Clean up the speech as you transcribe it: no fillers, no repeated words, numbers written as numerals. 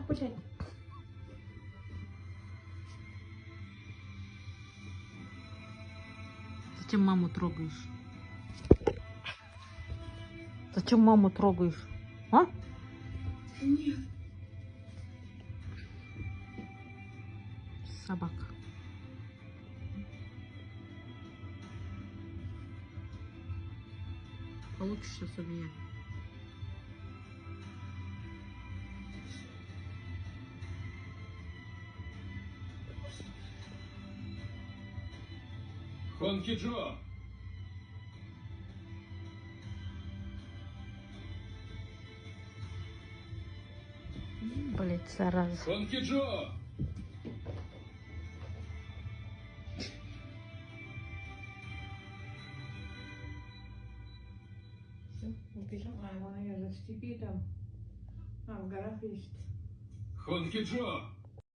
Почай. Зачем маму трогаешь? Зачем маму трогаешь? А? Нет. Собака. Получишь сейчас у меня. Хонки Джо! Блять, зараза. Хонки Джо! Все, убежал. А, вон ее в степи там. А, в горах есть. Хонки Джо!